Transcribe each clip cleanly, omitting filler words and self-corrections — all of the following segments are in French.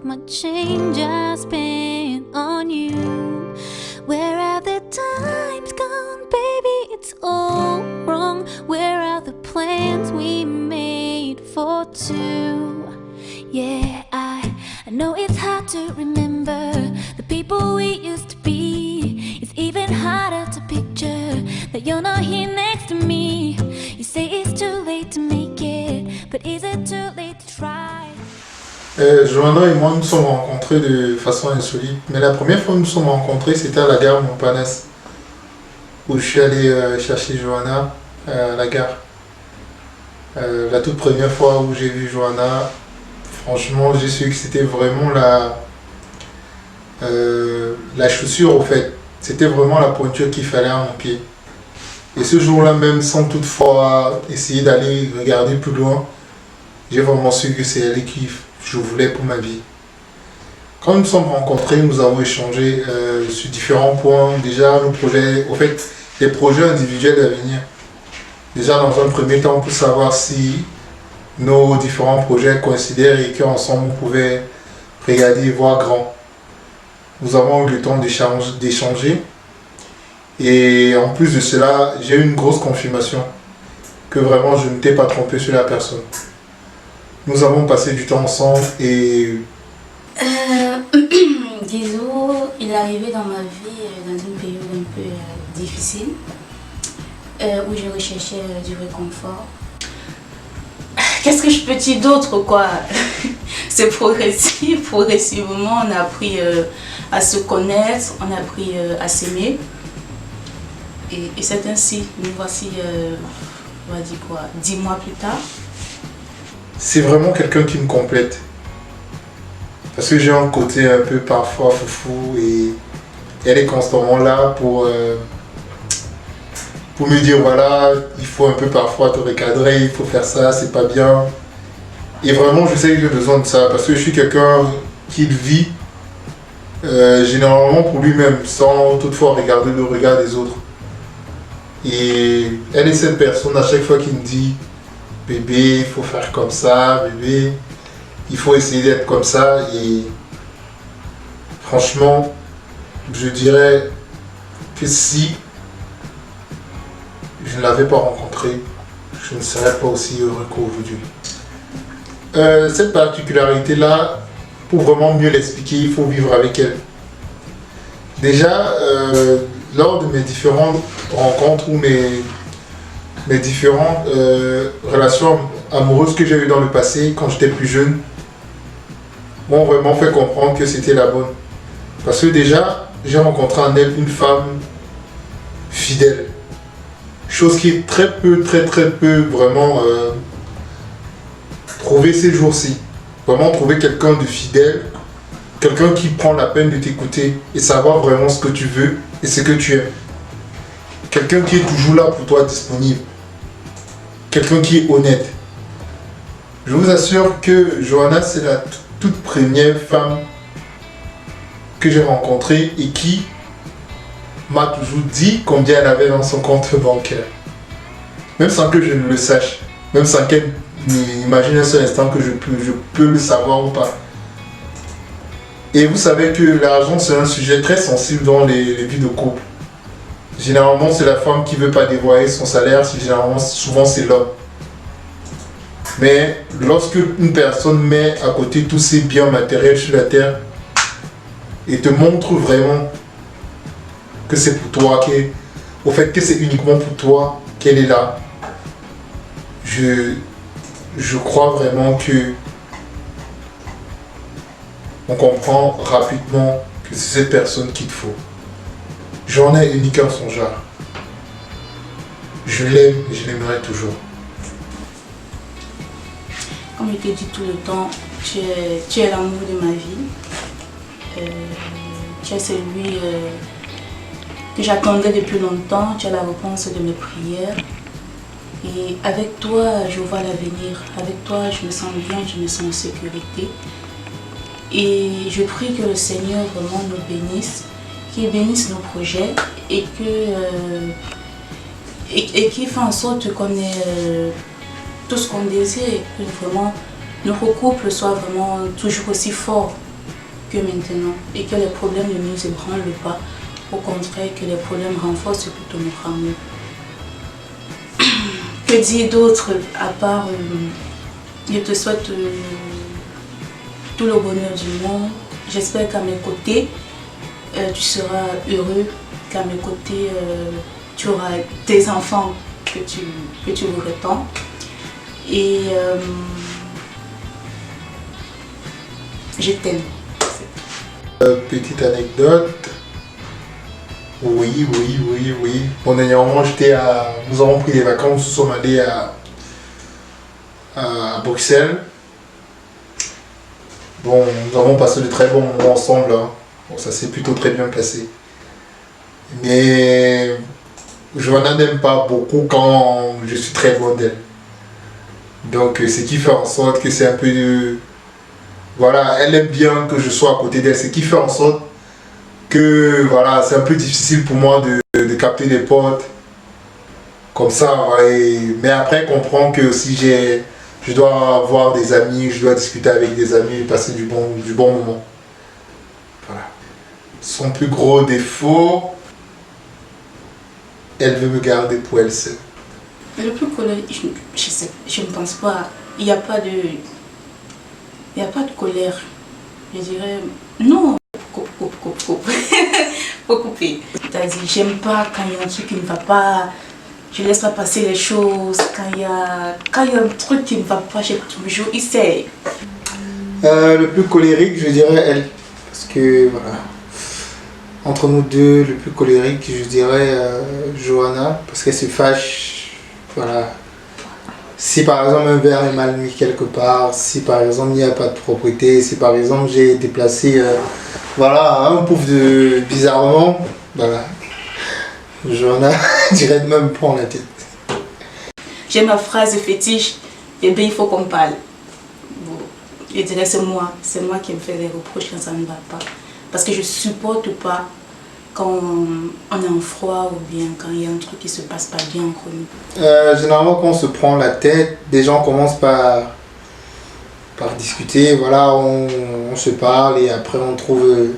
my change I spent on you. Where are the times gone, baby? It's all wrong. Where are the plans we made for two? Yeah, I know it's hard to remember the people we used to be. It's even harder to picture that you're not here next to me. You say it's too late to make it, but is it too late to try? Johanna et moi nous sommes rencontrés de façon insolite, mais la première fois que nous sommes rencontrés c'était à la gare Montparnasse, où je suis allé chercher Johanna à la gare. La toute première fois où j'ai vu Johanna, franchement j'ai su que c'était vraiment la chaussure au fait, c'était vraiment la pointure qu'il fallait à mon pied. Et ce jour-là même, sans toutefois essayer d'aller regarder plus loin, j'ai vraiment su que c'est elle qui je voulais pour ma vie. Quand nous nous sommes rencontrés, nous avons échangé sur différents points. Déjà, nos projets, au fait, les projets individuels d'avenir. Déjà, dans un premier temps, pour savoir si nos différents projets coïncidaient et qu'ensemble, on pouvait regarder et voir grand. Nous avons eu le temps d'échanger. Et en plus de cela, j'ai eu une grosse confirmation que vraiment, je ne t'ai pas trompé sur la personne. Nous avons passé du temps ensemble et... Disons, il est arrivé dans ma vie dans une période un peu difficile où je recherchais du réconfort. Qu'est-ce que je peux dire d'autre quoi? C'est progressif, progressivement on a appris à se connaître, on a appris à s'aimer. Et c'est ainsi, nous voici, on va dire quoi, 10 mois plus tard. C'est vraiment quelqu'un qui me complète. Parce que j'ai un côté un peu parfois foufou et elle est constamment là pour me dire voilà, il faut un peu parfois te recadrer, il faut faire ça, c'est pas bien. Et vraiment je sais que j'ai besoin de ça parce que je suis quelqu'un qui vit généralement pour lui-même sans toutefois regarder le regard des autres. Et elle est cette personne à chaque fois qui me dit bébé, il faut faire comme ça, bébé, il faut essayer d'être comme ça. Et franchement, je dirais que si je ne l'avais pas rencontrée, je ne serais pas aussi heureux qu'aujourd'hui. Cette particularité-là, pour vraiment mieux l'expliquer, il faut vivre avec elle. Déjà, lors de mes différentes rencontres ou mes différentes relations amoureuses que j'ai eues dans le passé, quand j'étais plus jeune, m'ont vraiment fait comprendre que c'était la bonne. Parce que déjà, j'ai rencontré en elle une femme fidèle. Chose qui est très peu vraiment trouvée ces jours-ci. Vraiment trouver quelqu'un de fidèle, quelqu'un qui prend la peine de t'écouter et savoir vraiment ce que tu veux et ce que tu aimes. Quelqu'un qui est toujours là pour toi, disponible. Quelqu'un qui est honnête. Je vous assure que Johanna, c'est la toute première femme que j'ai rencontrée et qui m'a toujours dit combien elle avait dans son compte bancaire. Même sans que je ne le sache. Même sans qu'elle n'imagine un seul instant que je peux le savoir ou pas. Et vous savez que l'argent, c'est un sujet très sensible dans les vies de couple. Généralement, c'est la femme qui ne veut pas dévoiler son salaire, souvent c'est l'homme. Mais lorsque une personne met à côté tous ses biens matériels sur la terre et te montre vraiment que c'est pour toi, au fait que c'est uniquement pour toi qu'elle est là, je crois vraiment que on comprend rapidement que c'est cette personne qu'il te faut. J'en ai unique en son genre. Je l'aime et je l'aimerai toujours. Comme je te dis tout le temps, tu es l'amour de ma vie. Tu es celui que j'attendais depuis longtemps. Tu es la réponse de mes prières. Et avec toi, je vois l'avenir. Avec toi, je me sens bien, je me sens en sécurité. Et je prie que le Seigneur vraiment nous bénisse, qu'il bénisse nos projets et qu'il fasse en sorte qu'on ait tout ce qu'on désire et que vraiment notre couple soit vraiment toujours aussi fort que maintenant et que les problèmes ne nous ébranlent pas. Au contraire, que les problèmes renforcent plutôt notre amour. Que dire d'autre à part je te souhaite tout le bonheur du monde. J'espère qu'à mes côtés, tu seras heureux, qu'à mes côtés, tu auras des enfants que tu voudrais tant. Et je t'aime. Petite anecdote. Oui. Bon, dernièrement, nous avons pris des vacances, nous sommes allés à Bruxelles. Bon, nous avons passé de très bons moments ensemble. Hein. Bon, ça s'est plutôt très bien passé. Mais Johanna n'aime pas beaucoup quand je suis très loin d'elle. Donc, ce qui fait en sorte que c'est un peu... Voilà, elle aime bien que je sois à côté d'elle. Ce qui fait en sorte que voilà, c'est un peu difficile pour moi de capter des potes comme ça. Ouais. Mais après, comprends que si je dois avoir des amis, je dois discuter avec des amis et passer du bon moment. Voilà. Son plus gros défaut, elle veut me garder pour elle seule. Le plus colérique, je ne pense pas. Il n'y a pas de colère. Je dirais non. Coupe. Faut couper. T'as dit, j'aime pas quand il y a un truc qui ne va pas. Je laisse pas passer les choses. Quand il y a un truc qui ne va pas, j'ai toujours essayé. Le plus colérique, je dirais elle. Parce que voilà. Entre nous deux, le plus colérique, je dirais Johanna. Parce qu'elle se fâche. Voilà. Si par exemple un verre est mal mis quelque part, si par exemple il n'y a pas de propriété, si par exemple j'ai déplacé voilà, un pouf de bizarrement, voilà. Johanna dirait de même prendre la tête. J'ai ma phrase fétiche, et bien il faut qu'on parle. Bon, je dirais c'est moi qui me fais des reproches quand ça ne va pas. Parce que je supporte pas quand on est en froid ou bien quand il y a un truc qui se passe pas bien entre nous. Généralement quand on se prend la tête, des gens commencent par discuter, voilà, on se parle et après on trouve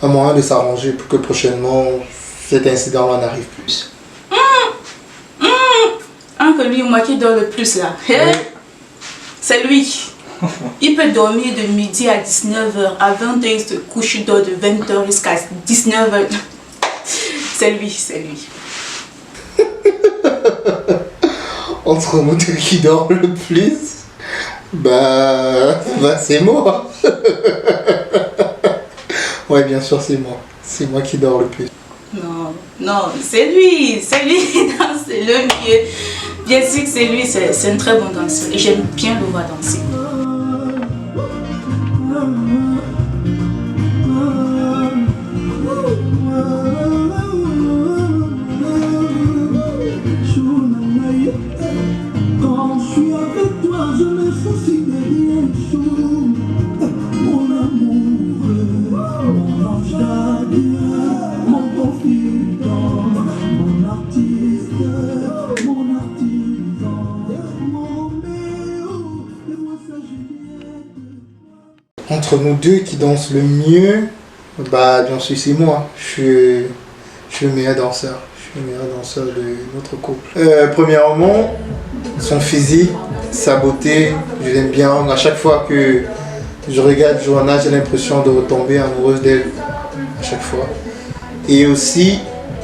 un moyen de s'arranger pour que prochainement cet incident-là n'arrive plus. Que lui, moi qui dort le plus là, c'est lui. Il peut dormir de midi à 19h, à 20h il se couche, il dort de 20h jusqu'à 19h. C'est lui. Entre nous deux qui dort le plus, bah c'est moi. Ouais, bien sûr c'est moi. C'est moi qui dors le plus. Non, c'est lui. Non, c'est le mieux. Bien sûr que c'est lui, c'est un très bon danseur et j'aime bien le voir danser. Quand je suis avec toi, je me sens si bien chaud. Mon amour, mon ange gardien, mon confident, mon artiste, mon artisan, mon méo, et moi sa Juliette. Entre nous deux qui dansent le mieux, bah bien sûr c'est moi. Je suis le meilleur danseur. Je suis le meilleur danseur de notre couple. Premièrement, son physique, sa beauté, je l'aime bien. À chaque fois que je regarde Johanna, j'ai l'impression de retomber amoureuse d'elle. À chaque fois. Et aussi,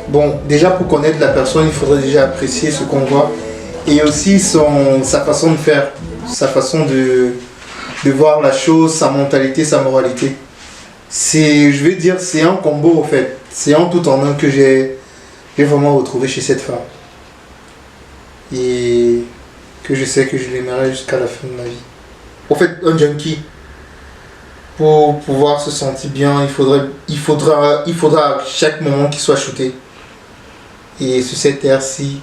bon, déjà pour connaître la personne, il faudrait déjà apprécier ce qu'on voit. Et aussi sa façon de faire, sa façon de voir la chose, sa mentalité, sa moralité. C'est, je vais dire, c'est un combo en fait. C'est un tout en un que j'ai vraiment retrouvé chez cette femme. Et que je sais que je l'aimerai jusqu'à la fin de ma vie. En fait, un junkie, pour pouvoir se sentir bien, il faudra à chaque moment qu'il soit shooté. Et sur cette ère-ci,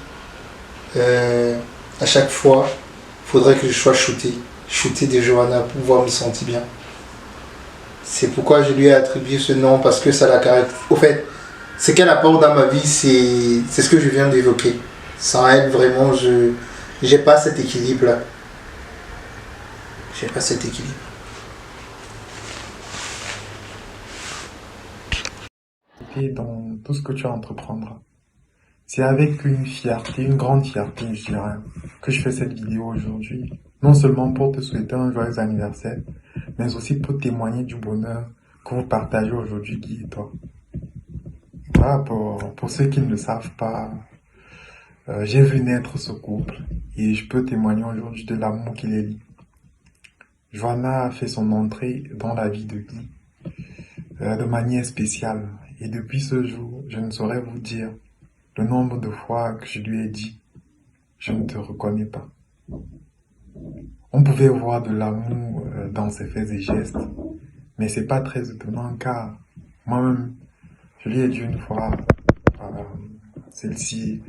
à chaque fois, il faudrait que je sois shooté de Johanna pour pouvoir me sentir bien. C'est pourquoi je lui ai attribué ce nom, parce que ça la caractérise. Au fait, ce qu'elle apporte dans ma vie, c'est ce que je viens d'évoquer. Sans elle, vraiment, je n'ai pas cet équilibre-là. J'ai pas cet équilibre. t'impliquer dans tout ce que tu entreprendras. C'est avec une fierté, une grande fierté, je dirais, que je fais cette vidéo aujourd'hui. Non seulement pour te souhaiter un joyeux anniversaire, mais aussi pour témoigner du bonheur que vous partagez aujourd'hui, Guy et toi. Voilà, pour ceux qui ne le savent pas, j'ai vu naître ce couple et je peux témoigner aujourd'hui de l'amour qui les lie. Johanna a fait son entrée dans la vie de Guy de manière spéciale. Et depuis ce jour, je ne saurais vous dire le nombre de fois que je lui ai dit « Je ne te reconnais pas ». On pouvait voir de l'amour dans ses faits et gestes, mais c'est pas très étonnant car moi-même, je lui ai dit une fois, celle-ci,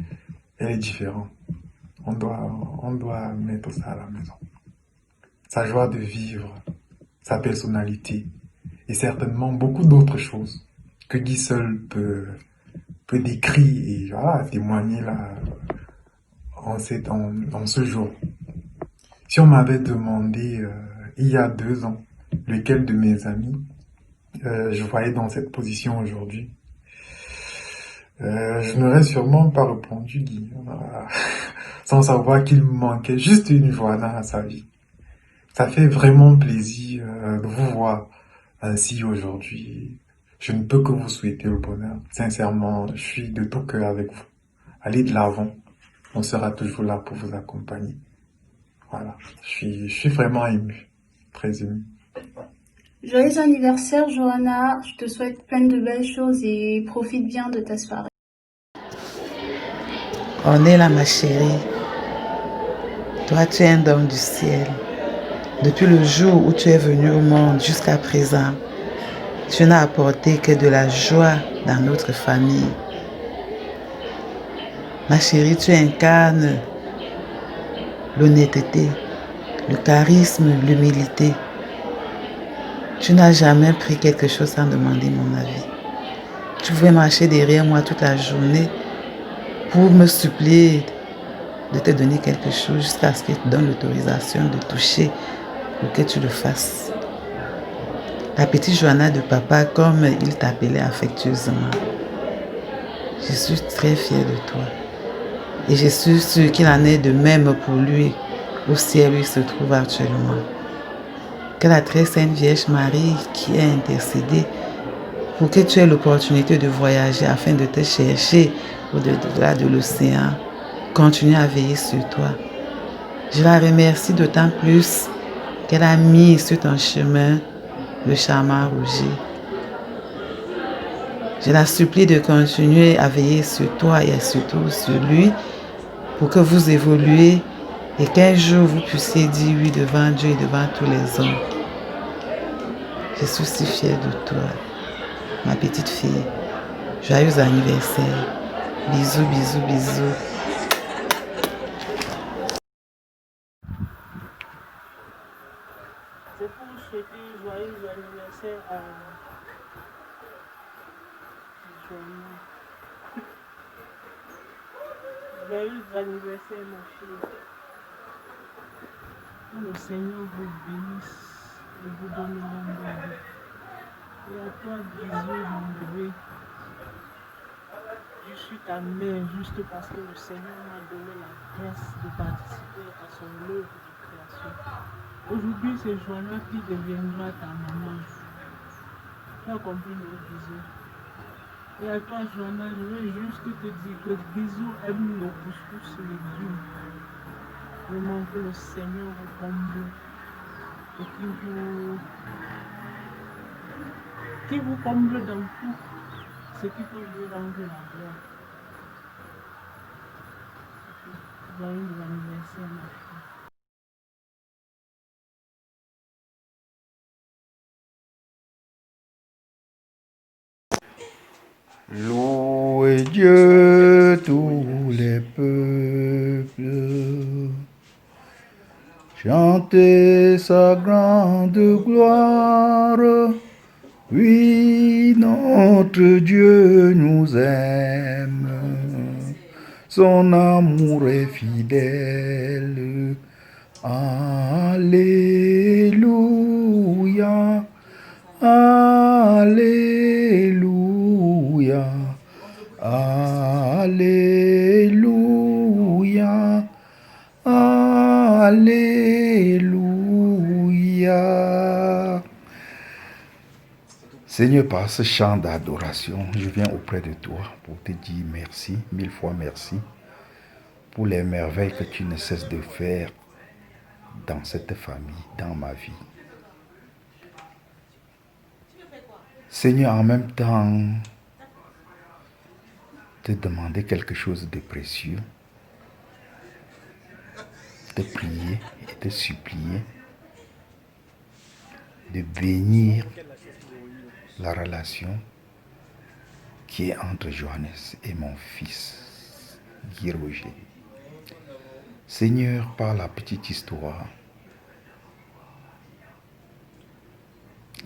elle est différente. On doit mettre ça à la maison. Sa joie de vivre, sa personnalité et certainement beaucoup d'autres choses que Guy seul peut décrire et voilà, témoigner là en ce jour. Si on m'avait demandé il y a 2 ans lequel de mes amis je voyais dans cette position aujourd'hui, je n'aurais sûrement pas répondu Guy, sans savoir qu'il me manquait juste une Johanna à sa vie. Ça fait vraiment plaisir de vous voir ainsi aujourd'hui. Je ne peux que vous souhaiter le bonheur. Sincèrement, je suis de tout cœur avec vous. Allez de l'avant. On sera toujours là pour vous accompagner. Voilà. Je suis vraiment ému. Très ému. Joyeux anniversaire, Johanna. Je te souhaite plein de belles choses et profite bien de ta soirée. On est là, ma chérie. Toi, tu es un homme du ciel. Depuis le jour où tu es venu au monde jusqu'à présent, tu n'as apporté que de la joie dans notre famille. Ma chérie, tu incarnes l'honnêteté, le charisme, l'humilité. Tu n'as jamais pris quelque chose sans demander mon avis. Tu pouvais marcher derrière moi toute la journée pour me supplier de te donner quelque chose jusqu'à ce que je te donne l'autorisation de toucher pour que tu le fasses. La petite Johanna de papa, comme il t'appelait affectueusement. Je suis très fière de toi. Et je suis sûre qu'il en est de même pour lui, au ciel où il se trouve actuellement. Que la très sainte Vierge Marie qui a intercédé pour que tu aies l'opportunité de voyager afin de te chercher au-delà de l'océan, continue à veiller sur toi. Je la remercie d'autant plus qu'elle a mis sur ton chemin le charmant Roger. Je la supplie de continuer à veiller sur toi et surtout sur lui pour que vous évoluiez et qu'un jour vous puissiez dire oui devant Dieu et devant tous les hommes. Je suis si fière de toi, ma petite fille. Joyeux anniversaire. Bisous, bisous, bisous. C'est pour souhaiter joyeux anniversaire à Johanna. Joyeux anniversaire, ma chérie. Que le Seigneur vous bénisse et vous donne le long de vie. Et à toi, bisous, mon bébé. Je suis ta mère juste parce que le Seigneur m'a donné la grâce de participer à son œuvre de création. Aujourd'hui, c'est Johanna qui deviendra ta maman. Tu as compris le bisou. Et à toi, Johanna, je veux juste te dire que bisou aime nos couscous légumes. Vraiment que le Seigneur vous comble et qui vous comble dans tout ce qui peut lui rendre la gloire. Joyeux anniversaire, ma fille. Louez Dieu tous les peuples, chantez sa grande gloire. Oui, notre Dieu nous aime, son amour est fidèle. Alléluia, Alléluia. Alléluia. Alléluia. Seigneur, par ce chant d'adoration, je viens auprès de toi pour te dire merci, 1000 fois merci, pour les merveilles que tu ne cesses de faire dans cette famille, dans ma vie. Seigneur, en même temps, te demander quelque chose de précieux, de prier et de supplier, de bénir la relation qui est entre Johannes et mon fils, Guy Roger. Seigneur, par la petite histoire,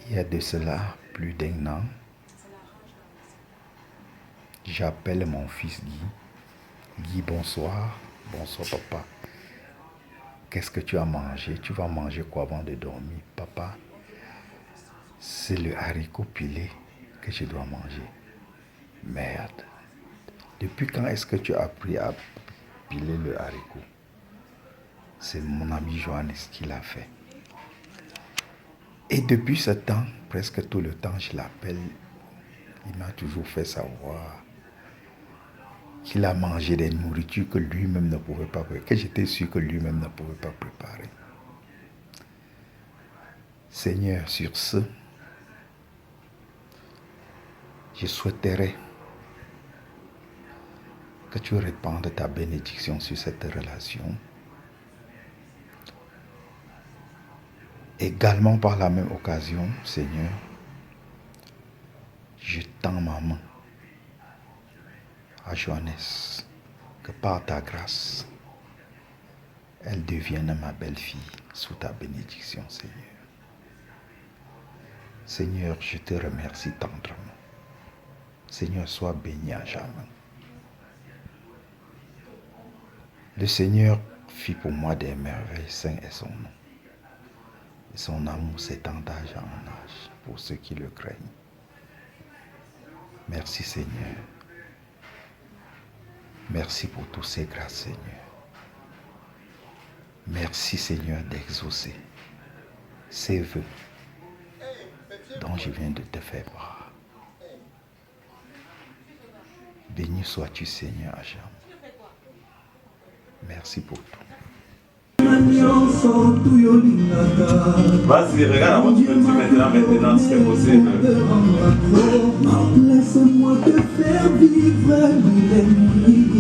il y a de cela plus d'1 an, j'appelle mon fils Guy. Guy, bonsoir. Bonsoir, papa. Qu'est-ce que tu as mangé? Tu vas manger quoi avant de dormir? Papa, c'est le haricot pilé que je dois manger. Merde. Depuis quand est-ce que tu as appris à piler le haricot? C'est mon ami Johannes qui l'a fait. Et depuis ce temps, presque tout le temps, je l'appelle. Il m'a toujours fait savoir qu'il a mangé des nourritures que lui-même ne pouvait pas préparer, que j'étais sûr que lui-même ne pouvait pas préparer. Seigneur, sur ce, je souhaiterais que tu répandes ta bénédiction sur cette relation. Également par la même occasion, Seigneur, je tends ma main à Johannes, que par ta grâce, elle devienne ma belle-fille sous ta bénédiction, Seigneur. Seigneur, je te remercie tendrement. Seigneur, sois béni à jamais. Le Seigneur fit pour moi des merveilles, saint est son nom. Et son amour s'étend d'âge en âge pour ceux qui le craignent. Merci Seigneur. Merci pour tous ces grâces, Seigneur. Merci Seigneur d'exaucer ces vœux dont je viens de te faire part. Béni sois-tu Seigneur à jamais. Merci pour tout. Vas-y, regarde, avant tu peux maintenant, c'est possible. Laisse-moi te faire vivre les nuits,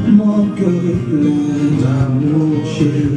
mon cœur est plein d'amour chéri.